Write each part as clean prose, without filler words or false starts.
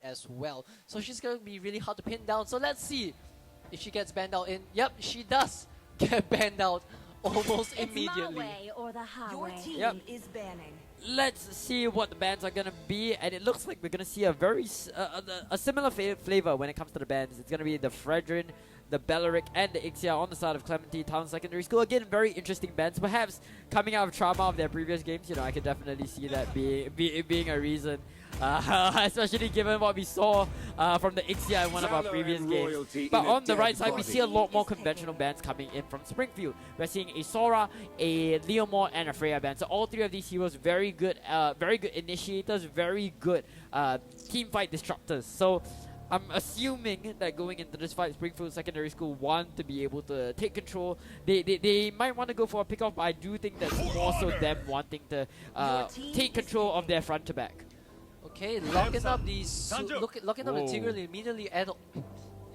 as well. So she's going to be really hard to pin down. So let's see if she gets banned out in. Yep, she does get banned out almost immediately. My way or the highway. Your team is banning. Let's see what the bans are gonna be, and it looks like we're gonna see a very a similar flavor when it comes to the bans. It's gonna be the Fredrin, the Belleric, and the Ixia on the side of Clementi Town Secondary School. Again, very interesting bans. Perhaps coming out of trauma of their previous games, you know, I can definitely see that being a reason. Especially given what we saw from the Ixia in one of our previous games. But on the right side, we see a lot more conventional bans coming in from Springfield. We're seeing a Sora, a Leomore, and a Freya ban. So all three of these heroes very good initiators, very good team fight disruptors. So I'm assuming that going into this fight, Springfield Secondary School want to be able to take control. They might want to go for a pickoff, but I do think that's more so them wanting to take control of their front to back. Okay, locking up the Tigreal immediately and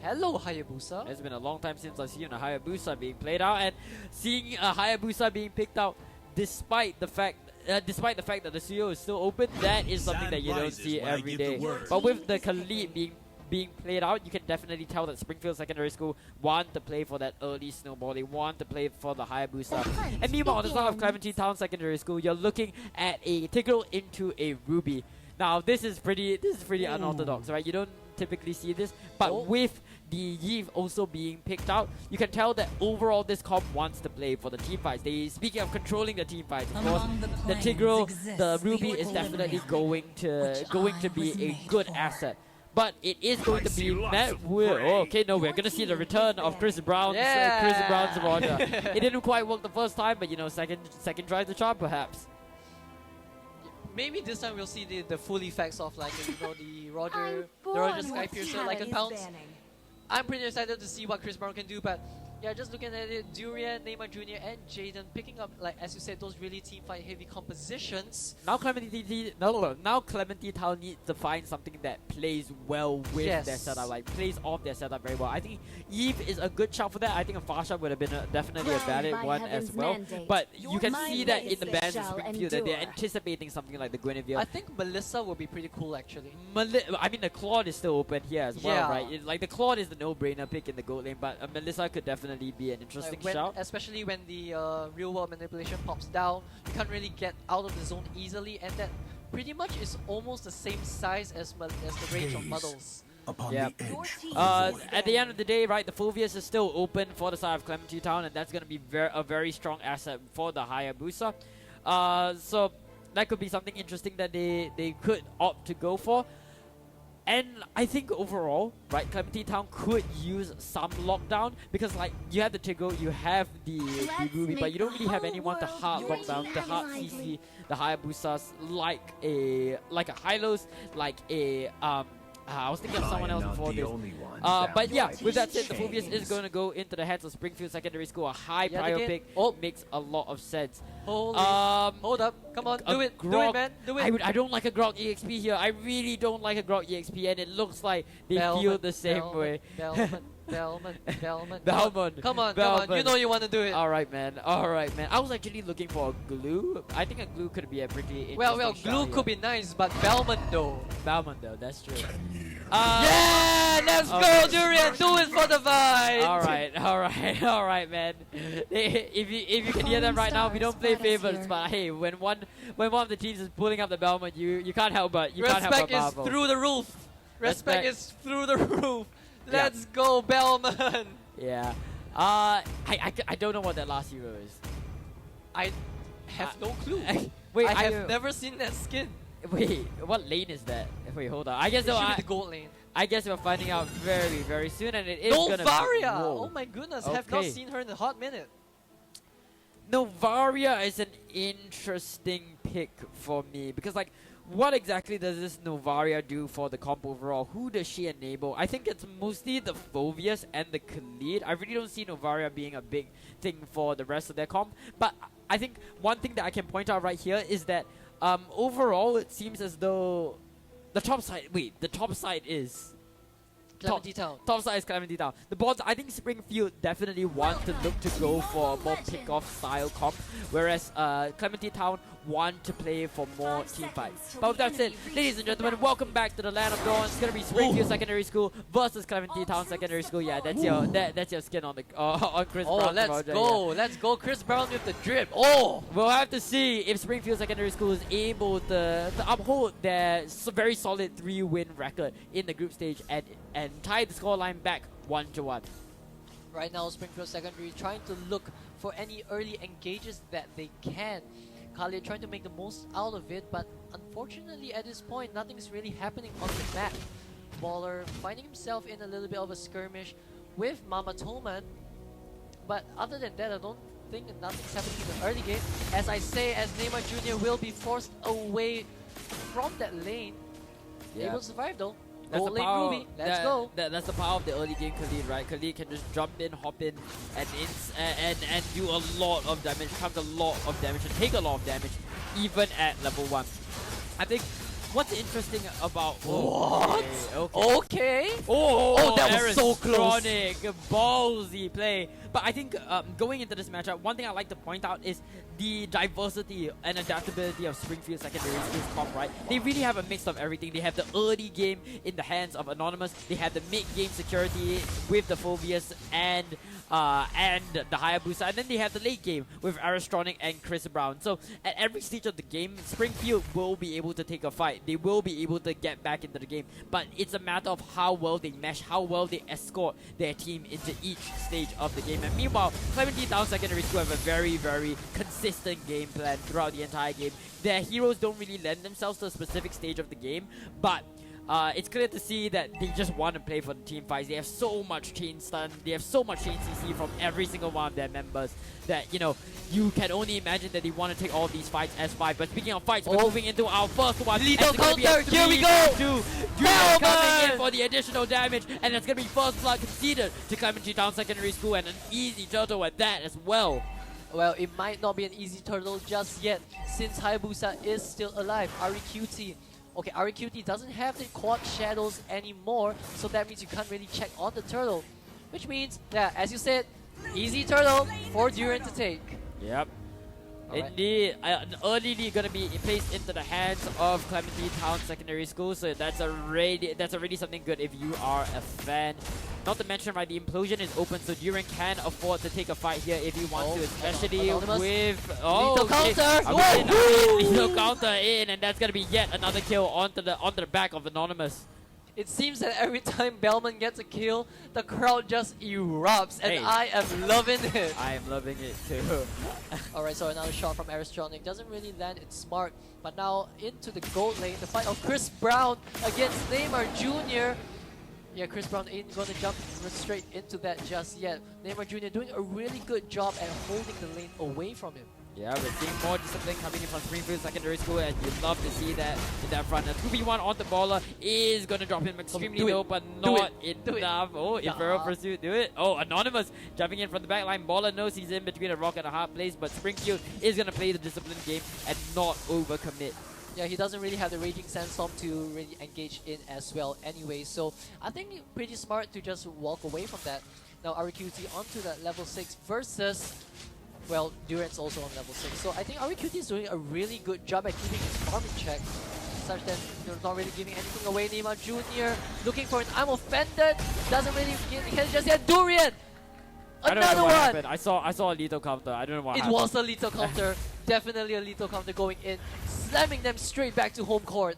hello Hayabusa. It's been a long time since I've seen a Hayabusa being played out, and seeing a Hayabusa being picked out despite the fact that the studio is still open, that is something that you don't see every day. But with the Khalid being played out, you can definitely tell that Springfield Secondary School want to play for that early snowball. They want to play for the Hayabusa. And meanwhile, on the side of Clementi Town Secondary School, you're looking at a Tigreal into a Ruby. Now this is pretty unorthodox, right? You don't typically see this, but with the Yves also being picked out, you can tell that overall this comp wants to play for the team fights. Speaking of controlling the team fights, of course, the Tigreal, the Ruby is definitely going to be a good asset. But it is going to be met with... okay, no, we're going to see the return of Chris Brown's Roger. It didn't quite work the first time, but you know, second try the charm perhaps. Maybe this time we'll see the full effects of like the Roger Sky Piercer like a pounce. I'm pretty excited to see what Chris Brown can do, but yeah, just looking at it, Durian, Neymar Jr. and Jaden picking up, like as you said, those really team fight heavy compositions. Now Clementi Town needs to find something that plays well with their setup, like plays off their setup very well. I think Eve is a good shout for that. I think a Farsha would have been definitely a valid one as well. But you can see that in the bans in Springfield that they're anticipating something like the Guinevere. I think Melissa will be pretty cool actually. I mean, the Claude is still open here as well, right? Like the Claude is the no-brainer pick in the gold lane, but Melissa could definitely be an interesting shout. Especially when the real world manipulation pops down, you can't really get out of the zone easily, and that pretty much is almost the same size as the range of Muddles. Yeah. At the end of the day, right, the Fulvius is still open for the side of Clementi Town, and that's going to be a very strong asset for the Hayabusa. So that could be something interesting that they could opt to go for. And I think overall, right, Clementi Town could use some lockdown because, like, you have the Tigreal, you have the Ruby, but you don't really have anyone to hard lockdown, to hard CC the Hayabusas like a Hylos, like a I was thinking of someone else before this. But yeah, with that said, the Fulvius is going to go into the hands of Springfield Secondary School. A high prior pick makes a lot of sense. Hold up. Come on, do it. Do it, man. Do it. I don't like a Grog EXP here. I really don't like a Grog EXP, and it looks like they feel the same way. Bellman. Come on. You know you want to do it. Alright, man. I was actually looking for a glue. I think a glue could be a pretty interesting glue could be nice, but Bellman though, that's true. Yeah, let's go, Durian. Do it for the fight. Alright, man. If you can hear them right now, we don't play favorites, but hey, when one of the teams is pulling up the Bellman, you can't help but Respect is through the roof. Respect is through the roof. Let's go, Bellman! Yeah. I don't know what that last hero is. I have no clue. Wait, I have never seen that skin. Wait, what lane is that? Wait, hold on. I guess it should be the gold lane. I guess we're finding out very, very soon, and it is gonna be Novaria! Oh my goodness, have not seen her in a hot minute. Novaria is an interesting pick for me because, like, what exactly does this Novaria do for the comp overall? Who does she enable? I think it's mostly the Fulvius and the Khalid. I really don't see Novaria being a big thing for the rest of their comp. But I think one thing that I can point out right here is that overall it seems as though the top side is Clementi Town. Top side is Clementi Town. The boards, I think Springfield definitely want to look to go for a more pick-off style comp, whereas Clementi Town want to play for more team fights. But with that said, ladies and gentlemen, welcome back to the Land of Dawn. It's gonna be Springfield Secondary School versus Clementi Town Secondary School. Yeah, that's your skin on the on Chris Brown. Oh, let's go, Chris Brown with the drip. Oh, we'll have to see if Springfield Secondary School is able to uphold their very solid 3-win record in the group stage and tie the scoreline back 1-1. Right now, Springfield Secondary trying to look for any early engages that they can. Khalid trying to make the most out of it, but unfortunately at this point, nothing's really happening on the map. Baller finding himself in a little bit of a skirmish with Mama Toman, but other than that, I don't think nothing's happening in the early game. As I say, as Neymar Jr. will be forced away from that lane. Yeah. Able to survive though. That's Gold lane Ruby, let's go. That's the power of the early game Khalid, right? Khalid can just jump in, hop in, and do a lot of damage, counter a lot of damage, and take a lot of damage, even at level 1. I think what's interesting about... What? Okay. Oh, that was so close. Ballsy play. But I think going into this matchup, one thing I like to point out is the diversity and adaptability of Springfield Secondary School's comp, right? They really have a mix of everything. They have the early game in the hands of Anonymous. They have the mid-game security with the Phobius and the Hayabusa. And then they have the late game with Aristronic and Chris Brown. So at every stage of the game, Springfield will be able to take a fight. They will be able to get back into the game. But it's a matter of how well they mesh, how well they escort their team into each stage of the game. And meanwhile, Clementi Town Secondary School have a very, very consistent game plan throughout the entire game. Their heroes don't really lend themselves to a specific stage of the game, but it's clear to see that they just want to play for the team fights. They have so much chain stun, they have so much chain CC from every single one of their members that, you know, you can only imagine that they want to take all these fights as 5. But speaking of fights, we're moving into our first one. Lethal counter, here we go! Junior coming in for the additional damage, and it's going to be first blood conceded to Clementi Town Secondary School, and an easy turtle at that as well. Well, it might not be an easy turtle just yet, since Hayabusa is still alive. REQT. Okay, REQT doesn't have the quad shadows anymore, so that means you can't really check on the turtle. Which means, yeah, as you said, easy turtle for Duran to take. Yep. Alright. Indeed, an early lead gonna be placed into the hands of Clementi Town Secondary School, so that's already something good if you are a fan. Not to mention, right, the implosion is open, so Duran can afford to take a fight here if he wants to, especially with lethal counter. Lethal counter in, and that's gonna be yet another kill onto the back of Anonymous. It seems that every time Bellman gets a kill, the crowd just erupts, and Hey. I am loving it. I am loving it too. Alright, so another shot from Aristronic. Doesn't really land, it's smart. But now into the gold lane, the fight of Chris Brown against Neymar Jr. Yeah, Chris Brown ain't gonna jump straight into that just yet. Neymar Jr. doing a really good job at holding the lane away from him. Yeah, we're seeing more discipline coming in from Springfield Secondary School, and you'd love to see that in that front. A 2v1 on the baller is going to drop him extremely low, but not enough. Oh, Infernal Pursuit, do it. Oh, Anonymous jumping in from the back line. Baller knows he's in between a rock and a hard place, but Springfield is going to play the discipline game and not overcommit. Yeah, he doesn't really have the Raging Sandstorm to really engage in as well anyway, so I think pretty smart to just walk away from that. Now RQT onto that level 6 versus... Well, Duran's also on level 6, so I think RQT is doing a really good job at keeping his farm in check, such that you're not really giving anything away. Neymar Jr. looking for an I'm offended, doesn't really get just yet. Durian! Another one! Happened. I saw a lethal counter. I don't know what happened. It was a lethal counter, definitely a lethal counter going in, slamming them straight back to home court.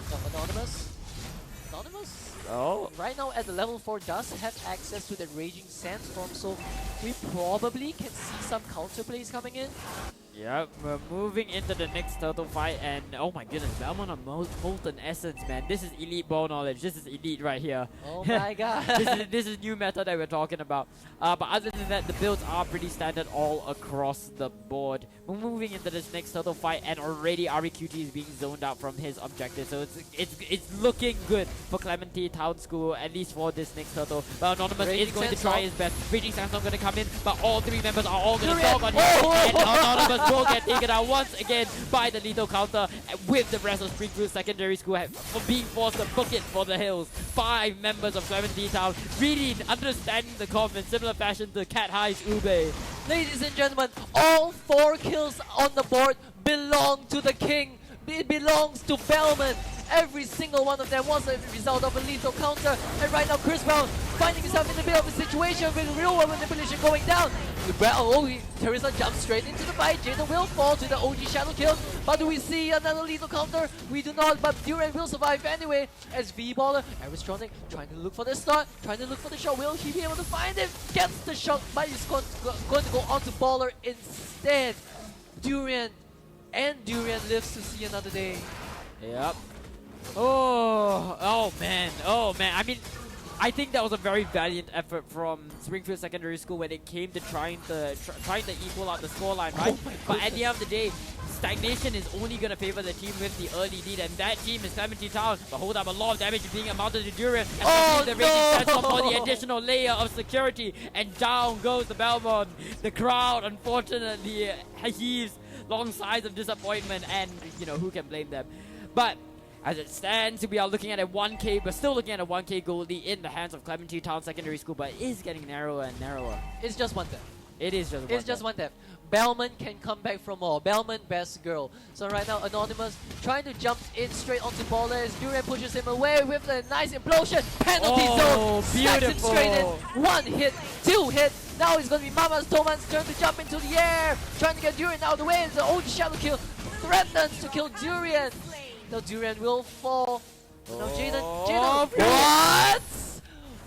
Now, Anonymous? Oh. Right now at the level 4 does have access to the Raging Sandstorm, so we probably can see some counter plays coming in. Yep, we're moving into the next turtle fight, and oh my goodness, Belmont on Molten Essence, man. This is elite ball knowledge. This is elite right here. Oh my god. this is new meta that we're talking about. But other than that, the builds are pretty standard all across the board. We're moving into this next turtle fight, and already REQT is being zoned out from his objective, so it's looking good for Clementi Town School, at least for this next turtle. But Anonymous is going to try his best. Raging Sandstorm going to come in, but all 3 members are all going to dog on him, and Anonymous will get taken out once again by the lethal counter, with the rest of Springfield Secondary School for being forced to book it for the hills. 5 members of Clementi Town really understanding the comp in similar fashion to Cat High's Ube. Ladies and gentlemen, all 4 kills on the board belong to the king. It belongs to Bellman. Every single one of them was a result of a lethal counter. And right now, Chris Brown finding himself in the middle of a situation with real world manipulation going down. Teresa jumps straight into the fight. Jaden will fall to the OG shadow kill. But do we see another lethal counter? We do not, but Duran will survive anyway. As V-Baller, Aristronic trying to look for the start, trying to look for the shot. Will he be able to find it? Gets the shot, but he's going to go on to Baller instead. Duran lives to see another day. Yep. Oh man. I mean, I think that was a very valiant effort from Springfield Secondary School when it came to trying to equal out the scoreline, right? But at the end of the day, stagnation is only going to favor the team with the early lead, and that team is Clementi Town. But hold up, a lot of damage is being amounted to Duran. And the Raging Sandstorm for the additional layer of security, and down goes the Belmont. The crowd, unfortunately, heaves long sighs of disappointment, and who can blame them? But as it stands, we are looking at a 1K, but still looking at a 1K goal lead in the hands of Clementi Town Secondary School, but it is getting narrower and narrower. It's just one death. It is just one It's just one death. Bellman can come back from more. Bellman, best girl. So right now, Anonymous trying to jump in straight onto Baller as Duran pushes him away with a nice implosion. Penalty zone. Stacks him straight in. 1 hit, 2 hit. Now it's going to be Mama's Toman's turn to jump into the air. Trying to get Duran out of the way. The old shadow kill threatens to kill Duran. Now Duran will fall. Now Jaden, what?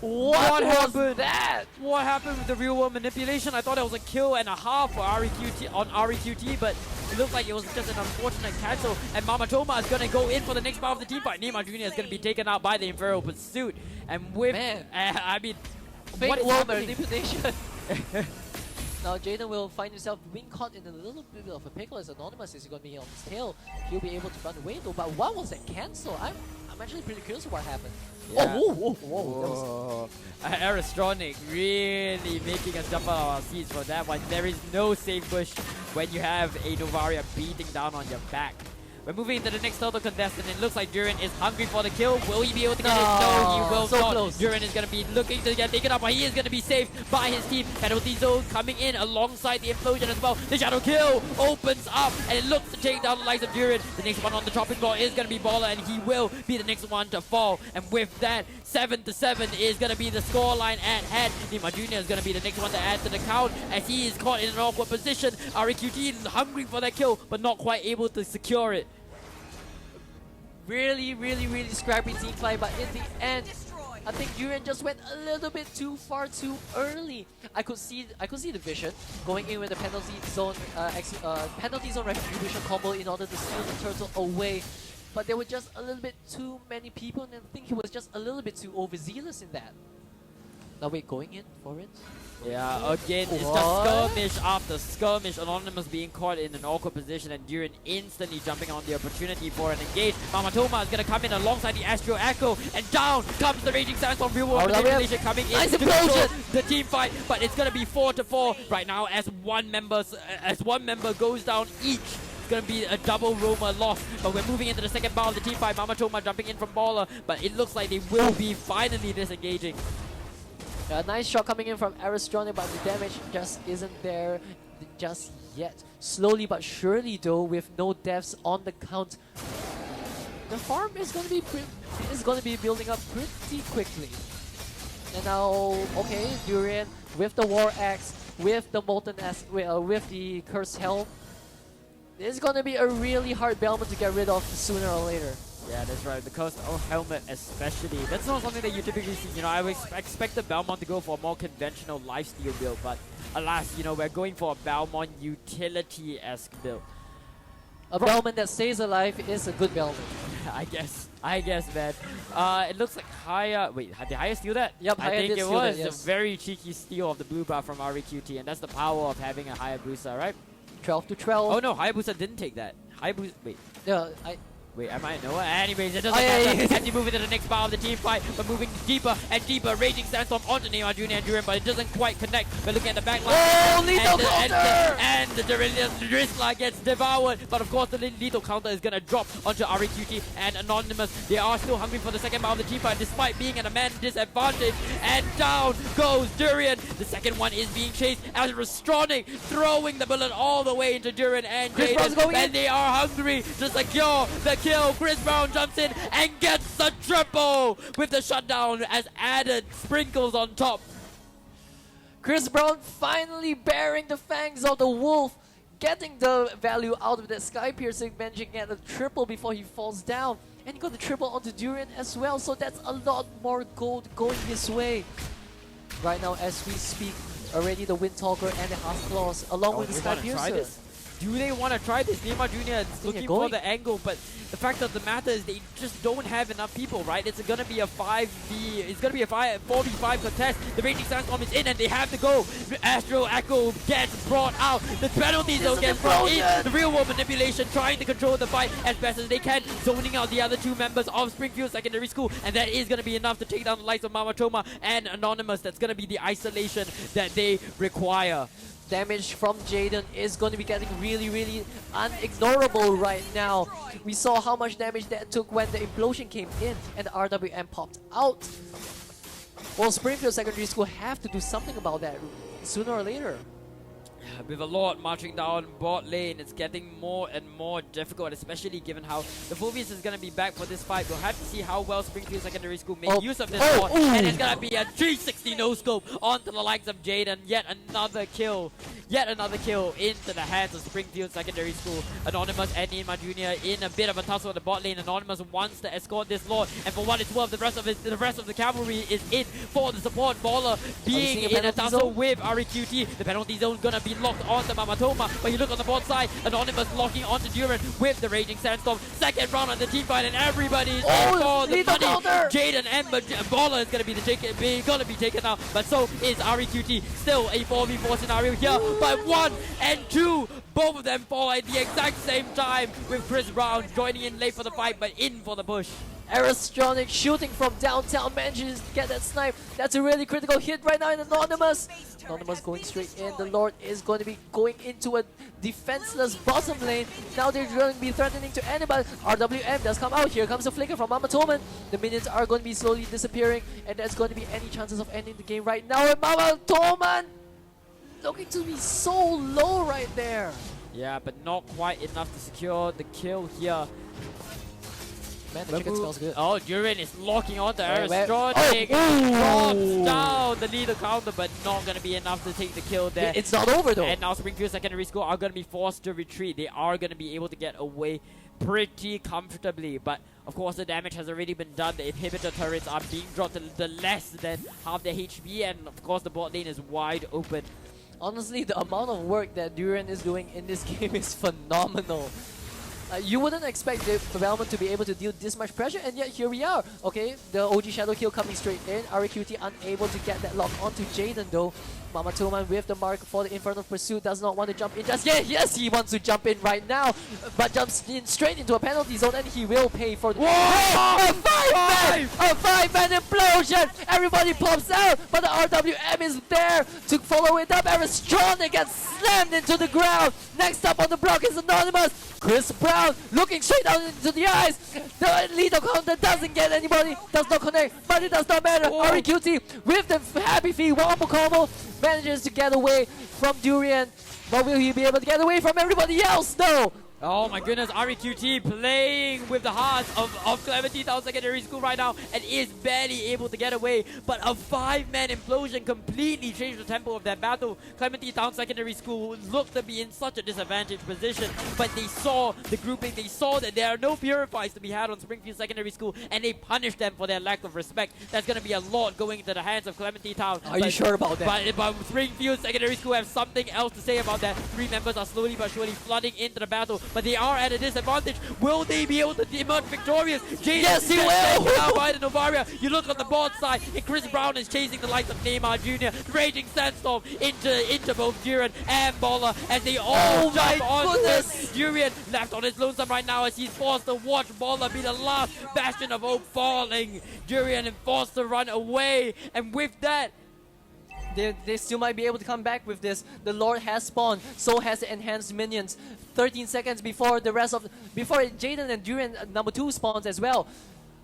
What happened? That? What happened with the real world manipulation? I thought it was a kill and a half for REQT, but it looked like it was just an unfortunate cancel. And Mama Toma is going to go in for the next part of the team fight. Neymar Jr. is going to be taken out by the Imperial Pursuit. And with, I mean, fake world manipulation. Now Jaden will find himself being caught in a little bit of a pickle as Anonymous is going to be on his tail. He'll be able to run away though, but what was that cancel? I'm actually pretty curious what happened. Yeah. Whoa. Aristronic really making us jump out of our seats for that one. There is no safe bush when you have a Novaria beating down on your back. We're moving into the next total contestant. It looks like Duran is hungry for the kill. Will he be able to get it? No, he will not. Close. Duran is going to be looking to get taken up, but he is going to be saved by his team. Penalty zone coming in alongside the implosion as well. The shadow kill opens up, and it looks to take down the likes of Duran. The next one on the chopping block is going to be Baller, and he will be the next one to fall. And with that, 7-7 is going to be the scoreline at hand. Nima Jr. is going to be the next one to add to the count as he is caught in an awkward position. REQT hungry for that kill, but not quite able to secure it. Really scrappy team fight, but in the end, I think Duran just went a little bit too far too early. I could see the vision going in with the penalty zone retribution combo in order to steal the turtle away. But there were just a little bit too many people, and I think he was just a little bit too overzealous in that. Now wait, going in for it? Yeah, again, it's just skirmish after skirmish. Anonymous being caught in an awkward position, and Duran instantly jumping on the opportunity for an engage. Mama Toma is going to come in alongside the Astro Echo, and down comes the Raging Sandstorm real world manipulation coming in to control the team fight. But it's going to be 4-4 right now as one member goes down each. Going to be a double roamer loss, but we're moving into the second bar of the team fight. Mama Toma jumping in from Baller, but it looks like they will be finally disengaging. A nice shot coming in from Aristronic, but the damage just isn't there just yet. Slowly but surely though, with no deaths on the count, the farm is going to be building up pretty quickly. And now, okay, Duran with the War Axe, with the Molten Axe, with the Cursed Helm. This is going to be a really hard Bellman to get rid of sooner or later. Yeah, that's right. The Cursed Helmet especially. That's not something that you typically see. I would expect the Belmont to go for a more conventional lifesteal build, but alas, we're going for a Belmont utility-esque build. A Bellman that stays alive is a good Bellman. I guess, man. It looks like Haya... Wait, did Haya steal that? Yep, I think it was yes. a very cheeky steal of the blue bar from REQT, and that's the power of having a Hayabusa, right? 12-12. Oh no, Hayabusa didn't take that. Hayabusa... Wait. Yeah, Wait, am I? No. Anyways, it doesn't matter. And they move into the next part of the team fight, but moving deeper and deeper. Raging Sandstorm onto Neymar Jr. and Duran, but it doesn't quite connect. But looking at the back line. Oh, lethal counter! And the Drisla gets devoured. But of course, the lethal counter is going to drop onto REQT and Anonymous. They are still hungry for the second part of the team fight, despite being at a man disadvantage. And down goes Durian. The second one is being chased as Restronic throwing the bullet all the way into Duran and Jaden. And they are hungry to secure the kill. Chris Brown jumps in and gets the triple with the shutdown as added sprinkles on top. Chris Brown finally bearing the fangs of the wolf, getting the value out of that Sky Piercing, managing to get a triple before he falls down. And he got the triple onto Durian as well, so that's a lot more gold going his way. Right now, as we speak, already the Windtalker and the Half Claws, along with the Sky Piercer. Do they want to try this? Neymar Jr. is looking for the angle, but the fact of the matter is they just don't have enough people, right? It's going to be a 5v, it's going to be a 4v5 contest. The Raging Sandstorm is in and they have to go. Astro Echo gets brought out. The penalty zone gets brought in. The real world manipulation trying to control the fight as best as they can, zoning out the other two members of Springfield Secondary School, and that is going to be enough to take down the likes of Mama Choma and Anonymous. That's going to be the isolation that they require. Damage from Jaden is going to be getting really unignorable right now. We saw how much damage that took when the implosion came in and the RWM popped out. Well, Springfield Secondary School have to do something about that sooner or later. With a lot marching down bot lane, it's getting more and more difficult, especially given how the Fulvius is going to be back for this fight. We'll have to see how well Springfield Secondary School make use of this bot. And it's going to be a 360 no-scope onto the likes of Jaden. Yet another kill into the hands of Springfield Secondary School. Anonymous and Neymar Jr. in a bit of a tussle on the bot lane. Anonymous wants to escort this Lord, and for what it's worth, the rest of the cavalry is in for the support. Baller being in a tussle with REQT. The penalty zone is going to be locked onto Mamatoma, but you look on the bot side, Anonymous locking onto Duran with the Raging Sandstorm. Second round on the team fight, and everybody's in for the money. Jaden and Baller is going to be taken out, but so is REQT. Still a 4v4 scenario here, but 1 and 2, both of them fall at the exact same time, with Chris Brown joining in late for the fight, but in for the push. Aristronic shooting from downtown, manages to get that snipe. That's a really critical hit right now in Anonymous. Anonymous going straight in. The Lord is going to be going into a defenseless bottom lane. Now they're going to be threatening to anybody. RWM does come out. Here comes a flicker from Mama Toman. The minions are going to be slowly disappearing, and there's going to be any chances of ending the game right now. And Mama Toman looking to be so low right there. Yeah, but not quite enough to secure the kill here. Man, the chicken smells good. Oh, Duran is locking onto Aristronic. Drops down the leader counter, but not going to be enough to take the kill there. It's not over though. And now Springfield Secondary School are going to be forced to retreat. They are going to be able to get away pretty comfortably, but of course the damage has already been done. The inhibitor turrets are being dropped to less than half their HP, and of course the bot lane is wide open. Honestly, the amount of work that Duran is doing in this game is phenomenal. You wouldn't expect the development to be able to deal this much pressure, and yet here we are. Okay, the OG Shadow Kill coming straight in. REQT unable to get that lock onto Jaden though. Mama Toman with the mark for the Infernal Pursuit, does not want to jump in just yet. Yes, he wants to jump in right now, but jumps in straight into a penalty zone, and he will pay for the... A 5-man implosion! Everybody pops out, but the RWM is there to follow it up. Aristronic gets slammed into the ground. Next up on the block is Anonymous. Chris Brown looking straight out into the eyes. The lethal counter doesn't get anybody, does not connect, but it does not matter. REQT with the happy feet wombo combo manages to get away from Durian, but will he be able to get away from everybody else? No. Oh my goodness, REQT playing with the hearts of Clementi Town Secondary School right now and is barely able to get away. But a 5-man implosion completely changed the tempo of that battle. Clementi Town Secondary School looked to be in such a disadvantaged position, but they saw the grouping, they saw that there are no purifies to be had on Springfield Secondary School, and they punished them for their lack of respect. That's going to be a lot going into the hands of Clementi Town. Are you sure about that? But Springfield Secondary School have something else to say about that. 3 members are slowly but surely flooding into the battle. but they are at a disadvantage. Will they be able to emerge victorious? Jaden Yes, he gets will! taken out by the Novaria. You look on the board side, and Chris Brown is chasing the likes of Neymar Jr., Raging Sandstorm into both Duran and Baller as they all jump on this. Durian left on his lonesome right now as he's forced to watch Baller be the last bastion of hope falling. Durian and forced to run away, and with that, they still might be able to come back with this. The Lord has spawned, so has the enhanced minions. 13 seconds before Jaden and Durian number 2 spawns as well.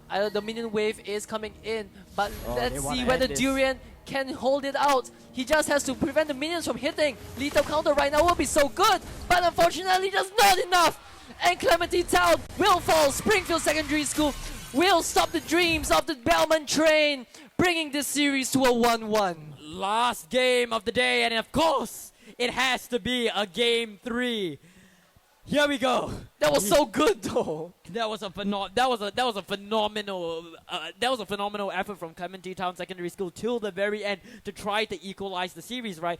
The minion wave is coming in, but let's see whether Durian can hold it out. He just has to prevent the minions from hitting. Lethal counter right now will be so good, but unfortunately just not enough. And Clementi Town will fall. Springfield Secondary School will stop the dreams of the Bellman train, bringing this series to a 1-1. Last game of the day, and of course, it has to be a game 3. Here we go. That was so good, though. That was a phenomenal effort from Clementi Town Secondary School till the very end to try to equalize the series, right?